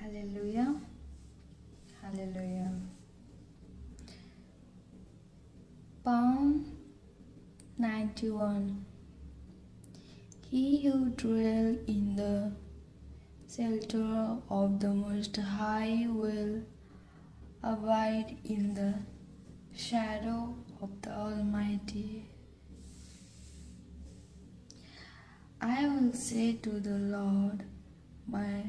Hallelujah. Hallelujah. Psalm 91. He who dwells in the shelter of the Most High will abide in the shadow of the Almighty. I will say to the Lord, my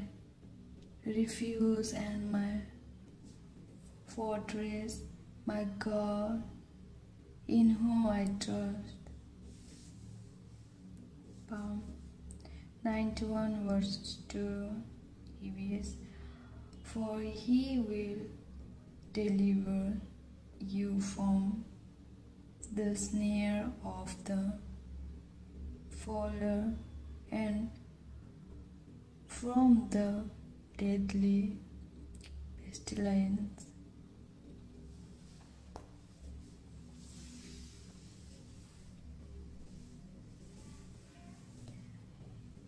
refuge and my fortress, my God, in whom I trust. Psalm 91 verse 2 EBS. For he will deliver you from the snare of the fowler and from the deadly pestilence.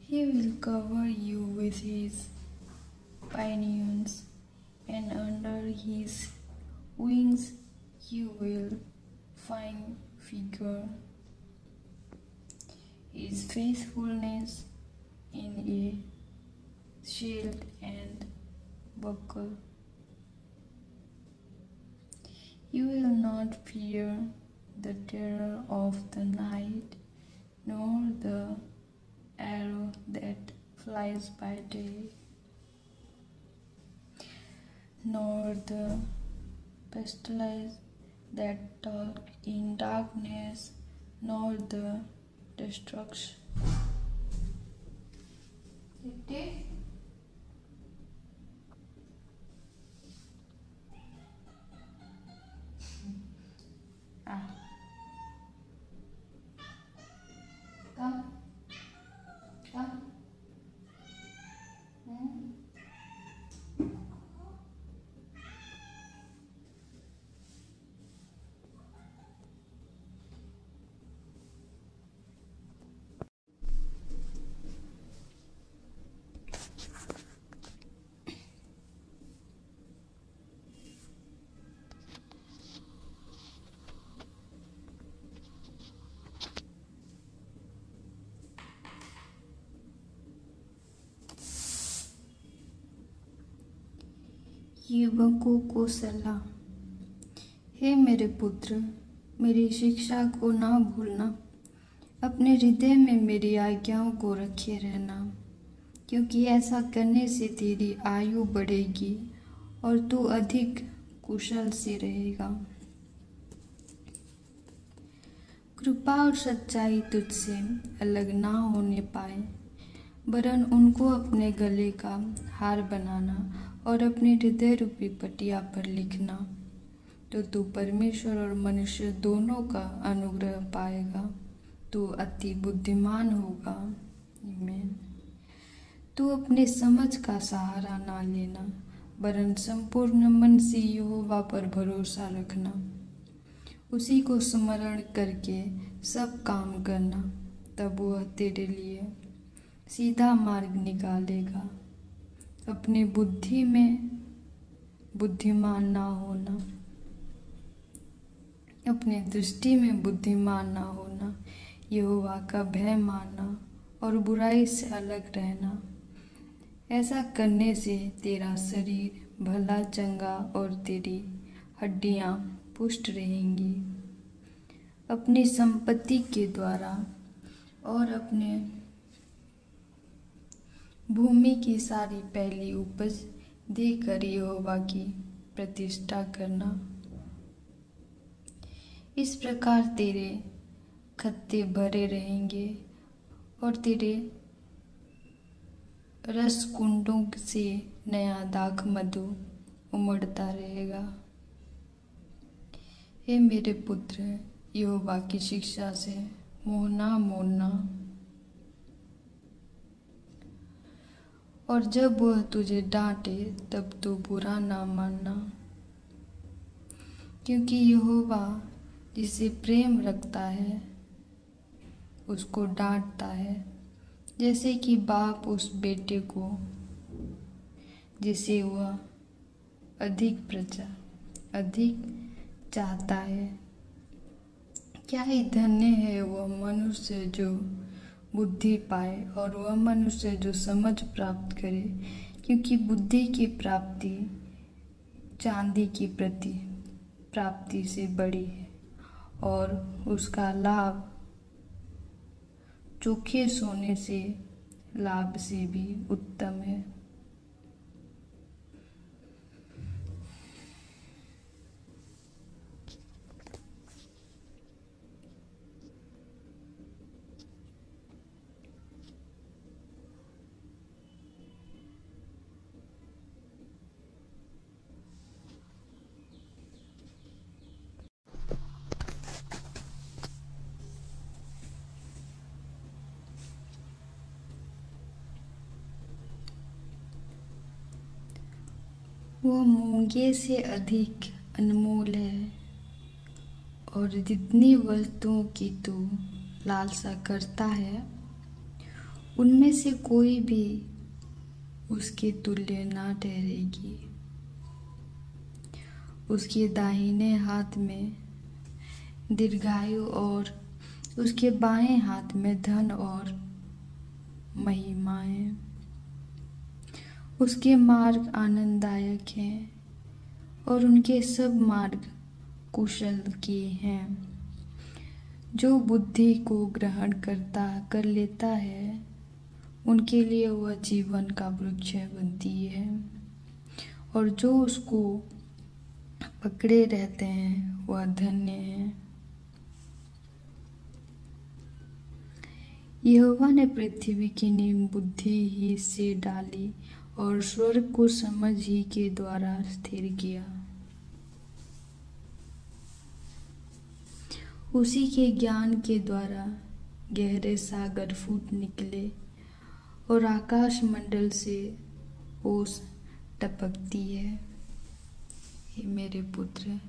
He will cover you with his pinions, and under his wings you will find vigor. His faithfulness in a shield and buckler. You will not fear the terror of the night, nor the arrow that flies by day, nor the pestilence that stalks in darkness, nor the destruction. Come. युवकों को सलाह। हे मेरे पुत्र, मेरी शिक्षा को ना भूलना, अपने हृदय में मेरी आज्ञाओं को रखे रहना, क्योंकि ऐसा करने से तेरी आयु बढ़ेगी और तू अधिक कुशल से रहेगा। कृपा और सच्चाई तुझसे अलग ना होने पाए, वरन उनको अपने गले का हार बनाना और अपने हृदय रूपी पटिया पर लिखना, तो तू परमेश्वर और मनुष्य दोनों का अनुग्रह पाएगा। तू अति बुद्धिमान होगा। आमीन। तू अपने समझ का सहारा ना लेना, वरन संपूर्ण मन से यहोवा पर भरोसा रखना। उसी को स्मरण करके सब काम करना, तब वह तेरे लिए सीधा मार्ग निकालेगा। अपनी बुद्धि में बुद्धिमान ना होना, अपनी दृष्टि में बुद्धिमान ना होना, यहोवा का भय मानना और बुराई से अलग रहना। ऐसा करने से तेरा शरीर भला चंगा और तेरी हड्डियां पुष्ट रहेंगी। अपनी संपत्ति के द्वारा और अपने भूमि की सारी पहली उपज देकर यहोवा की प्रतिष्ठा करना। इस प्रकार तेरे खत्ते भरे रहेंगे और तेरे रस कुंडों से नया दाख मधु उमड़ता रहेगा। हे मेरे पुत्र, यहोवा की शिक्षा से मोह ना मोड़ना, और जब वह तुझे डांटे तब तू बुरा ना मानना, क्योंकि यहोवा जिसे प्रेम रखता है उसको डांटता है, जैसे कि बाप उस बेटे को जिसे वह अधिक चाहता है। क्या ही धन्य है वह मनुष्य जो बुद्धि पाए और वह मनुष्य जो समझ प्राप्त करे, क्योंकि बुद्धि की प्राप्ति चांदी की प्राप्ति से बड़ी है और उसका लाभ चोखे सोने से लाभ से भी उत्तम है। वह मूंगे से अधिक अनमोल है और जितनी वस्तुओं की तू लालसा करता है उनमें से कोई भी उसके तुल्य ना ठहरेगी। उसके दाहिने हाथ में दीर्घायु और उसके बाएं हाथ में धन और महिमाएं। उसके मार्ग आनंददायक हैं और उनके सब मार्ग कुशल के हैं। जो बुद्धि को ग्रहण कर लेता है उनके लिए वह जीवन का वृक्ष बनती है और जो उसको पकड़े रहते हैं वह धन्य है। यहोवा ने पृथ्वी की नींव बुद्धि ही से डाली और स्वर्ग को समझ ही के द्वारा स्थिर किया। उसी के ज्ञान के द्वारा गहरे सागर फूट निकले और आकाश मंडल से ओस टपकती है। हे मेरे पुत्र,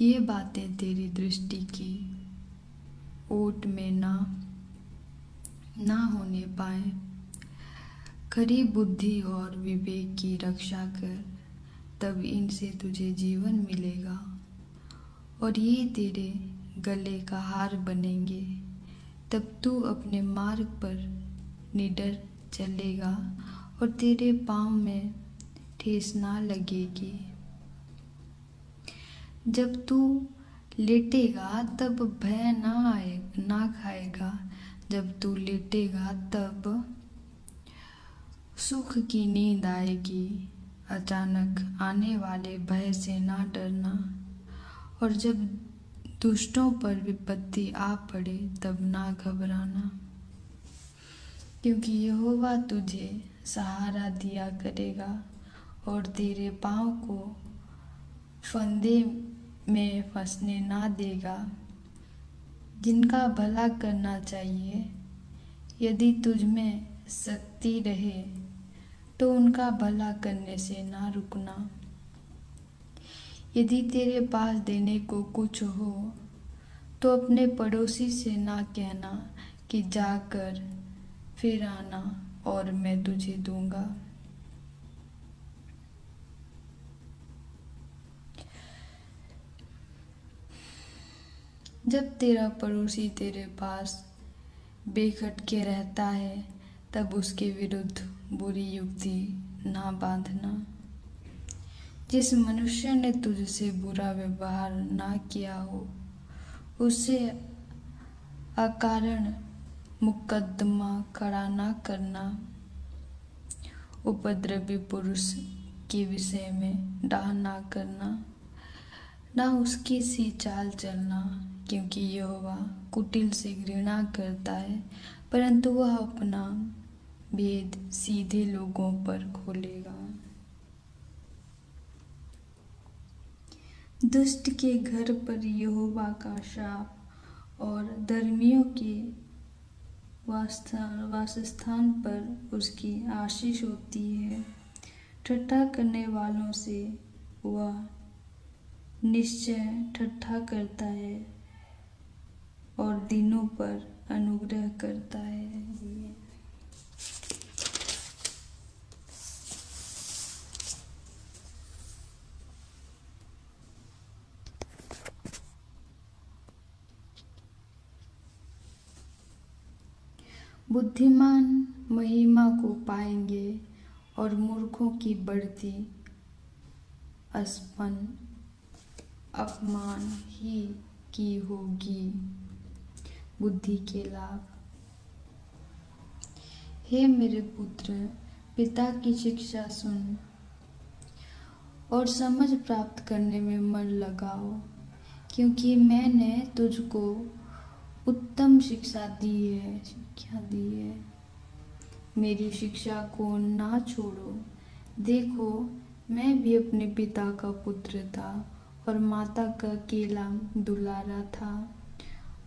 ये बातें तेरी दृष्टि की ओट में ना होने पाए। खरी बुद्धि और विवेक की रक्षा कर, तब इनसे तुझे जीवन मिलेगा और ये तेरे गले का हार बनेंगे। तब तू अपने मार्ग पर निडर चलेगा और तेरे पाँव में ठेस ना लगेगी। जब तू लेटेगा तब भय ना खाएगा। जब तू लेटेगा तब सुख की नींद आएगी। अचानक आने वाले भय से ना डरना और जब दुष्टों पर विपत्ति आ पड़े तब ना घबराना, क्योंकि यहोवा तुझे सहारा दिया करेगा और तेरे पाँव को फंदे में फंसने ना देगा। जिनका भला करना चाहिए, यदि तुझ में शक्ति रहे तो उनका भला करने से ना रुकना। यदि तेरे पास देने को कुछ हो तो अपने पड़ोसी से ना कहना कि जाकर फिर आना और मैं तुझे दूंगा। जब तेरा पड़ोसी तेरे पास बेखटके रहता है तब उसके विरुद्ध बुरी युक्ति ना बांधना। जिस मनुष्य ने तुझसे बुरा व्यवहार ना किया हो उससे अकारण मुकदमा खड़ा ना करना। उपद्रवी पुरुष के विषय में डाह ना करना, ना उसकी सी चाल चलना, क्योंकि यहोवा कुटिल से घृणा करता है, परंतु वह अपना भेद सीधे लोगों पर खोलेगा। दुष्ट के घर पर यहोवा का शाप और धर्मियों के वासस्थान पर उसकी आशीष होती है। ठट्ठा करने वालों से वह निश्चय ठट्ठा करता है और दिनों पर अनुग्रह करता है। बुद्धिमान महिमा को पाएंगे और मूर्खों की बढ़ती अस्पन अपमान ही की होगी बुद्धि के लाभ। हे मेरे पुत्र, पिता की शिक्षा सुन और समझ प्राप्त करने में मन लगाओ, क्योंकि मैंने तुझको उत्तम शिक्षा दी है। मेरी शिक्षा को ना छोड़ो। देखो, मैं भी अपने पिता का पुत्र था और माता का अकेला दुलारा था,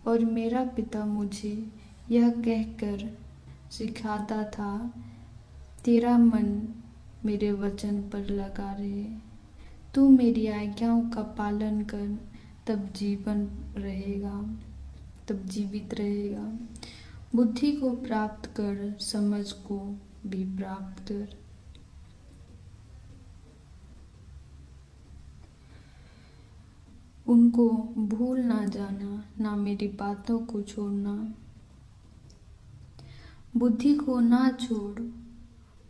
और मेरा पिता मुझे यह कहकर सिखाता था, तेरा मन मेरे वचन पर लगा रहे। तू मेरी आज्ञाओं का पालन कर, तब जीवित रहेगा। बुद्धि को प्राप्त कर, समझ को भी प्राप्त कर। उनको भूल ना जाना, ना मेरी बातों को छोड़ना। बुद्धि को ना छोड़,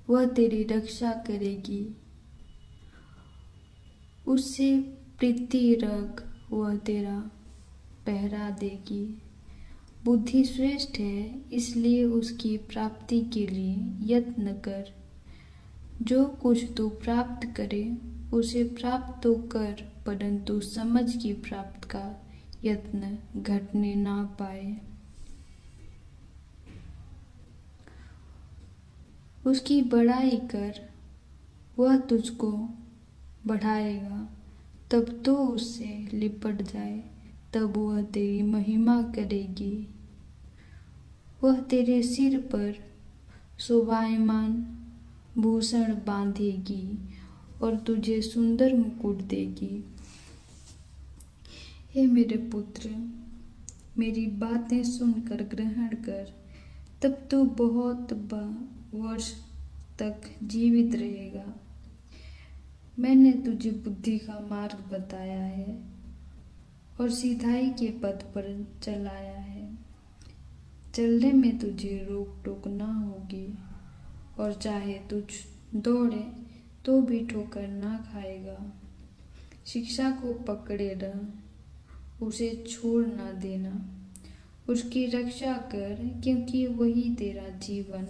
वह तेरी रक्षा करेगी। उससे प्रीति रख, वह तेरा पहरा देगी। बुद्धि श्रेष्ठ है, इसलिए उसकी प्राप्ति के लिए यत्न कर। जो कुछ तू प्राप्त करे उसे प्राप्त तो कर, परंतु समझ की प्राप्त का यत्न घटने ना पाए। उसकी बड़ाई कर, वह तुझको बढ़ाएगा। तब तो उससे लिपट जाए, तब वह तेरी महिमा करेगी। वह तेरे सिर पर शोभायमान भूषण बांधेगी और तुझे सुंदर मुकुट देगी। हे मेरे पुत्र, मेरी बातें सुनकर ग्रहण कर, तब तू बहुत वर्ष तक जीवित रहेगा। मैंने तुझे बुद्धि का मार्ग बताया है और सीधाई के पथ पर चलाया है। चलने में तुझे रोक टोक ना होगी, और चाहे तुझ दौड़े तो भी ठोकर ना खाएगा। शिक्षा को पकड़े रह, उसे छोड़ ना देना। उसकी रक्षा कर, क्योंकि वही तेरा जीवन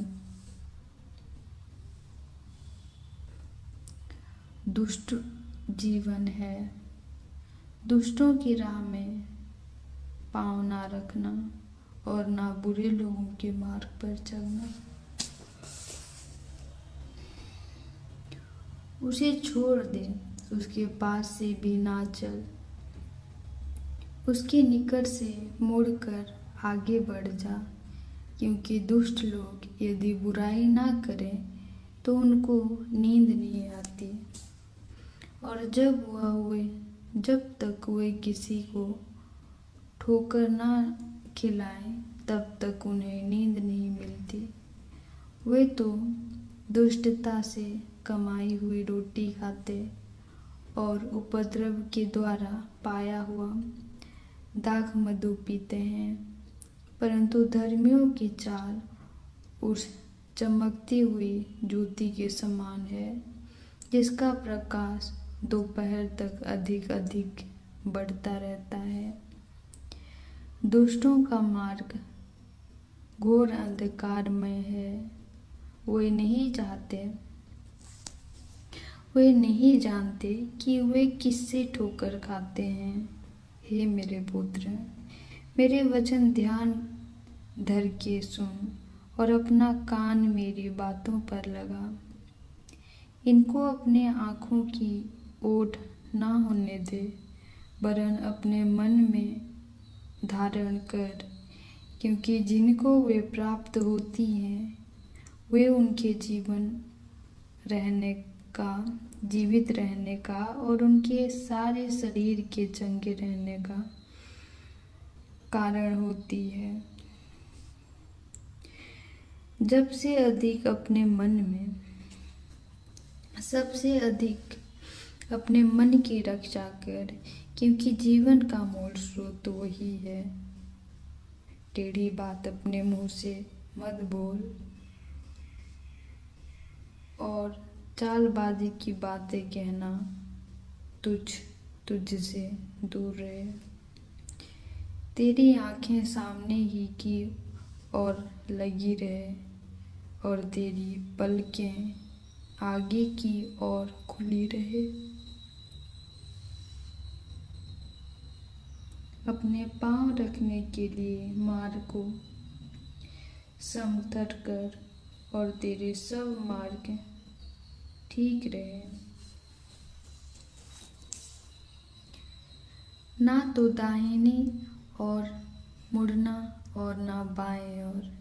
दुष्ट जीवन है। दुष्टों की राह में पाँव ना रखना और ना बुरे लोगों के मार्ग पर चलना। उसे छोड़ दे, उसके पास से भी ना चल। उसके निकट से मुड़कर आगे बढ़ जा, क्योंकि दुष्ट लोग यदि बुराई ना करें तो उनको नींद नहीं आती, और जब तक वे किसी को ठोकर ना खिलाएं तब तक उन्हें नींद नहीं मिलती। वे तो दुष्टता से कमाई हुई रोटी खाते और उपद्रव के द्वारा पाया हुआ दाख मधु पीते हैं, परंतु धर्मियों की चाल उस चमकती हुई ज्योति के समान है, जिसका प्रकाश दोपहर तक अधिक अधिक बढ़ता रहता है। दुष्टों का मार्ग घोर अंधकारमय है। वे नहीं जानते कि वे किससे ठोकर खाते हैं। हे मेरे पुत्र, मेरे वचन ध्यान धर के सुन और अपना कान मेरी बातों पर लगा। इनको अपने आँखों की ओट ना होने दे, वरन अपने मन में धारण कर, क्योंकि जिनको वे प्राप्त होती हैं वे उनके जीवित रहने का और उनके सारे शरीर के चंगे रहने का कारण होती है। सबसे अधिक अपने मन की रक्षा कर, क्योंकि जीवन का मूल स्रोत वही है। टेढ़ी बात अपने मुंह से मत बोल और चालबाजी की बातें कहना तुझसे दूर रहे। तेरी आंखें सामने ही की और लगी रहे और तेरी पलकें आगे की ओर खुली रहे। अपने पाँव रखने के लिए मार्ग को समतल कर और तेरे सब मार्ग ठीक रहे। ना तो दाहिनी और मुड़ना और ना बाएं ओर।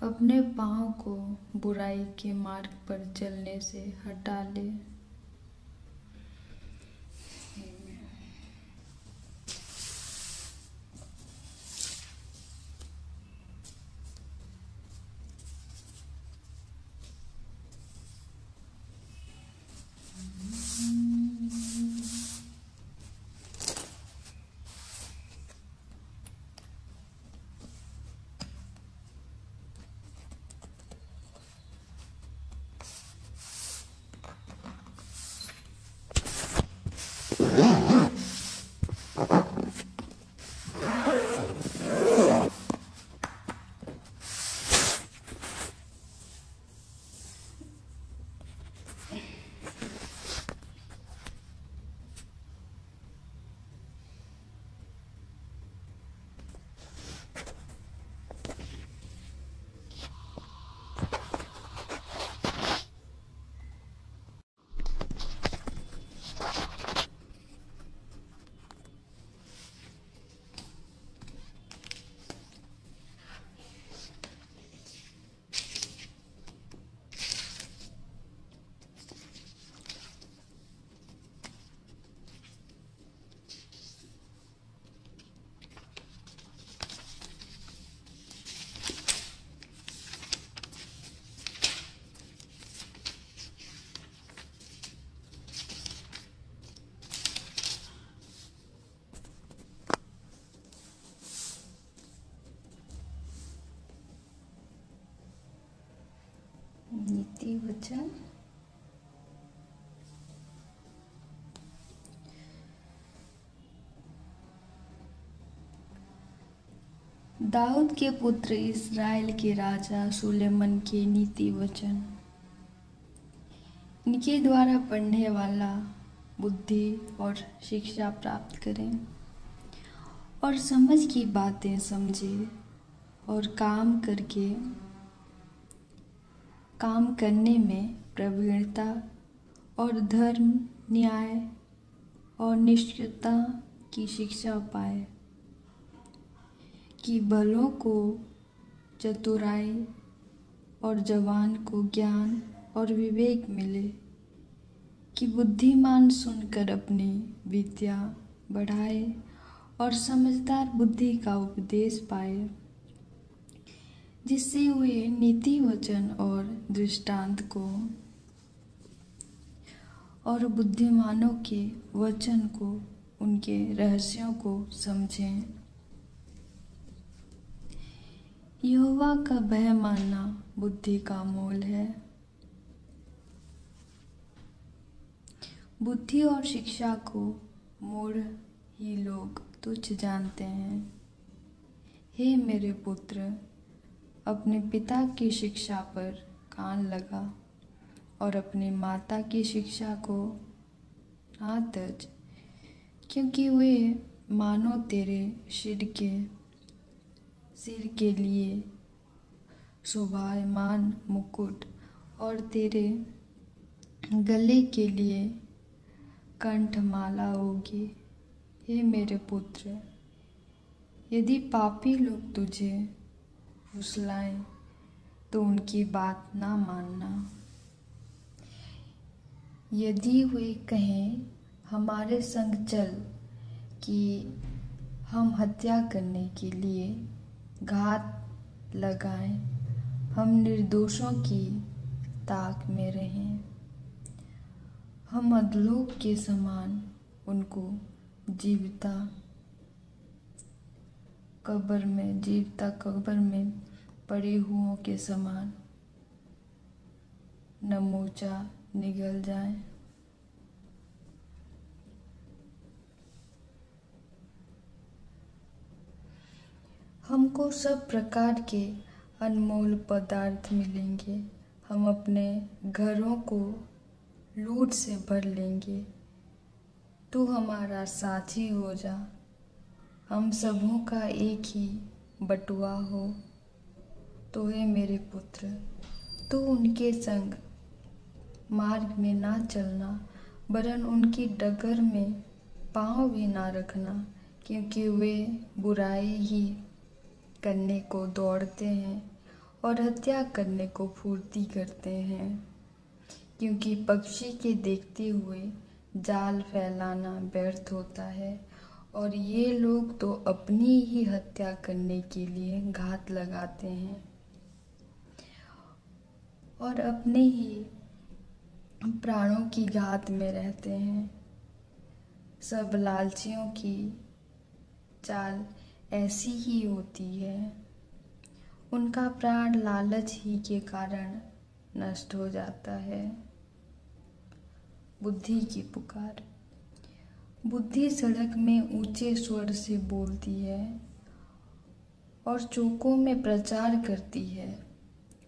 अपने पाँव को बुराई के मार्ग पर चलने से हटा ले। नीति वचन। दाऊद के पुत्र इस्राएल के राजा सुलेमान के नीति वचन। इनके द्वारा पढ़ने वाला बुद्धि और शिक्षा प्राप्त करें और समझ की बातें समझे और काम करने में प्रवीणता और धर्म, न्याय और निष्ठता की शिक्षा पाए, कि भलों को चतुराई और जवान को ज्ञान और विवेक मिले, कि बुद्धिमान सुनकर अपनी विद्या बढ़ाए और समझदार बुद्धि का उपदेश पाए, जिससे वे नीति वचन और दृष्टांत को और बुद्धिमानों के वचन को, उनके रहस्यों को समझें। यहोवा का भय मानना बुद्धि का मूल है। बुद्धि और शिक्षा को मूढ़ ही लोग तुच्छ जानते हैं। हे मेरे पुत्र, अपने पिता की शिक्षा पर कान लगा और अपनी माता की शिक्षा को ना तज, क्योंकि वे मानो तेरे सिर के लिए शोभायमान मुकुट और तेरे गले के लिए कंठमाला होगी। हे मेरे पुत्र, यदि पापी लोग तुझे फुसलाएं तो उनकी बात ना मानना। यदि वे कहें हमारे संग चल, कि हम हत्या करने के लिए घात लगाएं, हम निर्दोषों की ताक में रहें, हम अधलोक के समान उनको जीवता कब्र में पड़े हुओं के समान न मोचा निगल जाए। हमको सब प्रकार के अनमोल पदार्थ मिलेंगे, हम अपने घरों को लूट से भर लेंगे। तू हमारा साथी हो जा, हम सबों का एक ही बटुआ हो। तो हे मेरे पुत्र, तू उनके संग मार्ग में ना चलना, वरन उनकी डगर में पाँव भी ना रखना, क्योंकि वे बुराई ही करने को दौड़ते हैं और हत्या करने को फुर्ती करते हैं। क्योंकि पक्षी के देखते हुए जाल फैलाना व्यर्थ होता है, और ये लोग तो अपनी ही हत्या करने के लिए घात लगाते हैं और अपने ही प्राणों की घात में रहते हैं। सब लालचियों की चाल ऐसी ही होती है, उनका प्राण लालच ही के कारण नष्ट हो जाता है। बुद्धि की पुकार। बुद्धि सड़क में ऊंचे स्वर से बोलती है और चौकों में प्रचार करती है।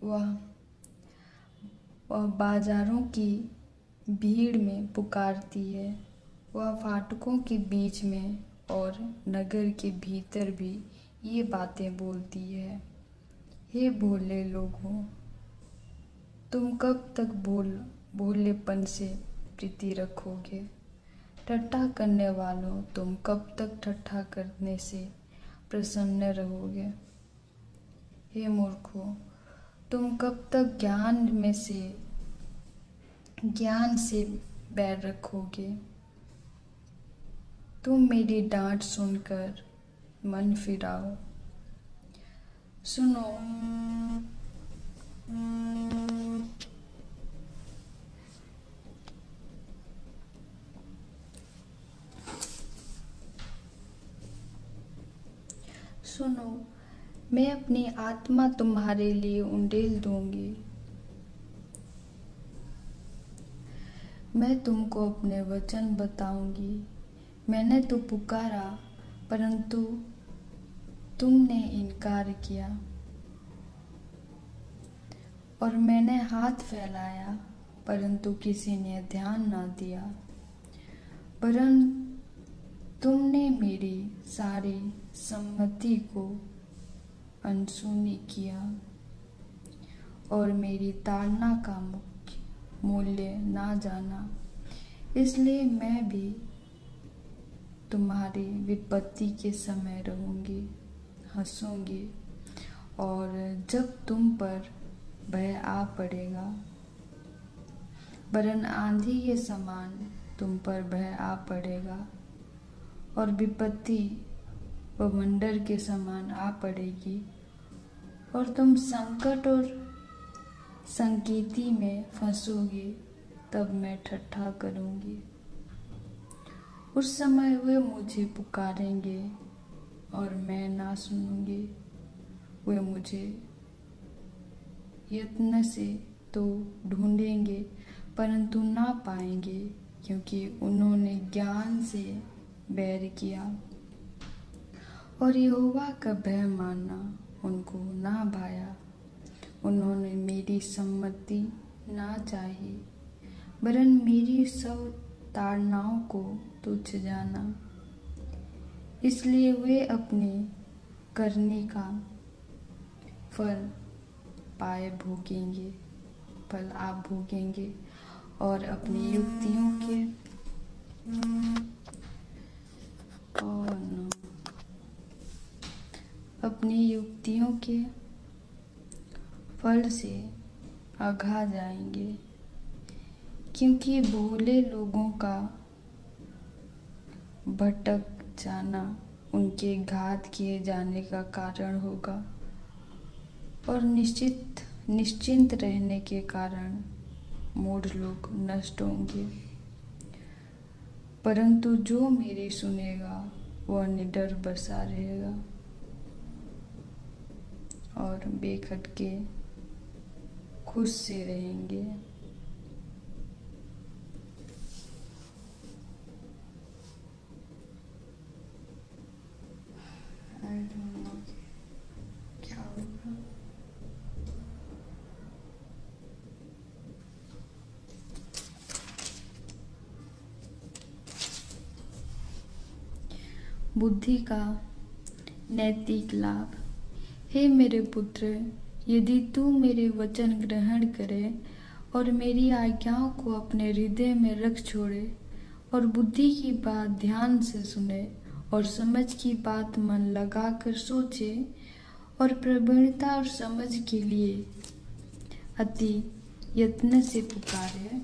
वह बाजारों की भीड़ में पुकारती है, वह फाटकों के बीच में और नगर के भीतर भी ये बातें बोलती है। हे भोले लोगों, तुम कब तक भोलेपन से प्रीति रखोगे? ठट्ठा करने वालों, तुम कब तक ठट्ठा करने से प्रसन्न रहोगे? हे मूर्खों, तुम कब तक ज्ञान से बैर रखोगे? तुम मेरी डांट सुनकर मन फिराओ। सुनो, मैं अपनी आत्मा तुम्हारे लिए उंडेल दूंगी। मैं तुमको अपने वचन बताऊंगी। मैंने तो पुकारा, परंतु तुमने इनकार किया, और मैंने हाथ फैलाया, परंतु किसी ने ध्यान ना दिया। वरन तुमने मेरी सारी सम्मति को अनसुनी किया और मेरी ताड़ना का मूल्य ना जाना। इसलिए मैं भी तुम्हारी विपत्ति के समय रहूंगी, हंसूंगी, और जब तुम पर भय आ पड़ेगा, वरन आंधी के समान तुम पर भय आ पड़ेगा और विपत्ति व मंडर के समान आ पड़ेगी, और तुम संकट और संकीर्ति में फंसोगे। तब मैं ठट्ठा करूंगी। उस समय वे मुझे पुकारेंगे और मैं ना सुनूंगी। वे मुझे यत्न से तो ढूंढेंगे, परंतु ना पाएंगे, क्योंकि उन्होंने ज्ञान से बैर किया और यहोवा का भय मानना उनको ना भाया। उन्होंने मेरी सम्मति ना चाही, वरन मेरी सब ताड़नाओं को तुच्छ जाना। इसलिए वे अपने करने का फल आप भोगेंगे, और अपनी युक्तियों के फल से अघा जाएंगे। क्योंकि भोले लोगों का भटक जाना उनके घात किए जाने का कारण होगा, और निश्चिंत रहने के कारण मूढ़ लोग नष्ट होंगे। परंतु जो मेरी सुनेगा वह निडर बसा रहेगा और बेखटके खुश से रहेंगे। I don't know क्या होगा। बुद्धि का नैतिक लाभ। हे मेरे पुत्र, यदि तू मेरे वचन ग्रहण करे और मेरी आज्ञाओं को अपने हृदय में रख छोड़े और बुद्धि की बात ध्यान से सुने और समझ की बात मन लगाकर सोचे और प्रवीणता और समझ के लिए अति यत्न से पुकारे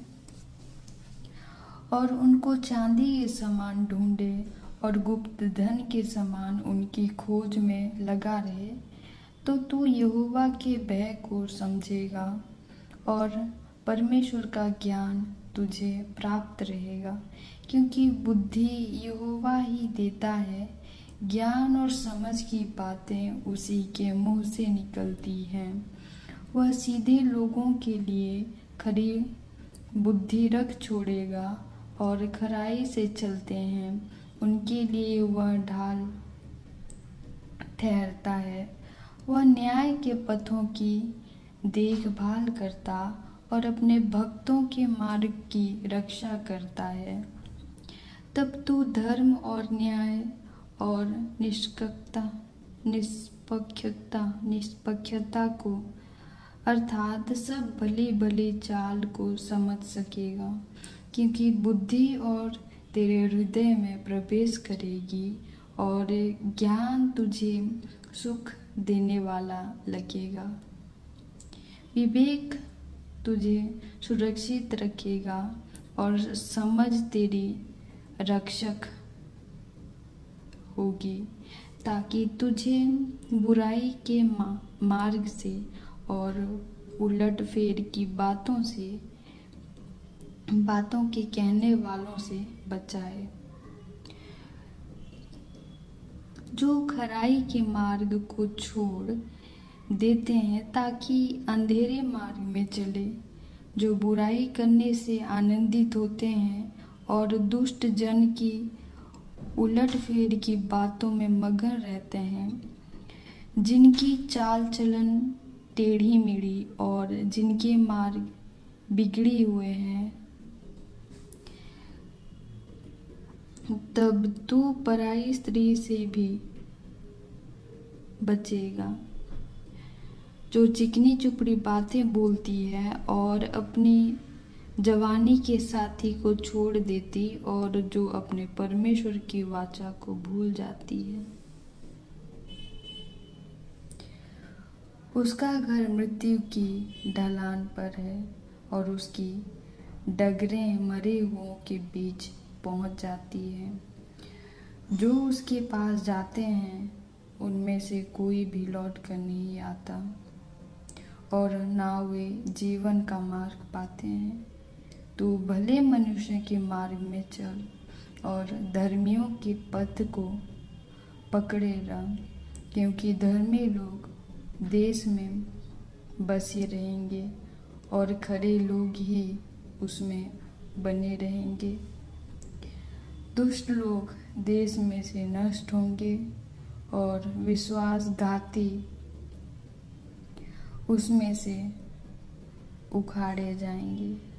और उनको चांदी के समान ढूंढे और गुप्त धन के समान उनकी खोज में लगा रहे, तो तू यहोवा के भय को समझेगा और परमेश्वर का ज्ञान तुझे प्राप्त रहेगा। क्योंकि बुद्धि यहोवा ही देता है, ज्ञान और समझ की बातें उसी के मुंह से निकलती हैं। वह सीधे लोगों के लिए खरी बुद्धि रख छोड़ेगा और खराई से चलते हैं उनके लिए वह ढाल ठहरता है। वह न्याय के पथों की देखभाल करता और अपने भक्तों के मार्ग की रक्षा करता है। तब तू धर्म और न्याय और निष्पक्षता को अर्थात सब भले भले चाल को समझ सकेगा। क्योंकि बुद्धि और तेरे हृदय में प्रवेश करेगी और ज्ञान तुझे सुख देने वाला लगेगा। विवेक तुझे सुरक्षित रखेगा और समझ तेरी रक्षक होगी, ताकि तुझे बुराई के मार्ग से और उलटफेर की बातों के कहने वालों से बचाए, जो खराई के मार्ग को छोड़ देते हैं ताकि अंधेरे मार्ग में चले, जो बुराई करने से आनंदित होते हैं और दुष्ट जन की उलटफेर की बातों में मगन रहते हैं, जिनकी चाल चलन टेढ़ी मेढ़ी और जिनके मार्ग बिगड़े हुए हैं। तब तू पराई स्त्री से भी बचेगा, जो चिकनी चुपड़ी बातें बोलती है और अपनी जवानी के साथी को छोड़ देती और जो अपने परमेश्वर की वाचा को भूल जाती है। उसका घर मृत्यु की ढलान पर है और उसकी डगरें मरे हुओं के बीच पहुंच जाती है। जो उसके पास जाते हैं उनमें से कोई भी लौट कर नहीं आता और ना वे जीवन का मार्ग पाते हैं। तू भले मनुष्य के मार्ग में चल और धर्मियों के पथ को पकड़े रह, क्योंकि धर्मी लोग देश में बसे रहेंगे और खरे लोग ही उसमें बने रहेंगे। दुष्ट लोग देश में से नष्ट होंगे और विश्वासघाती उसमें से उखाड़े जाएंगे।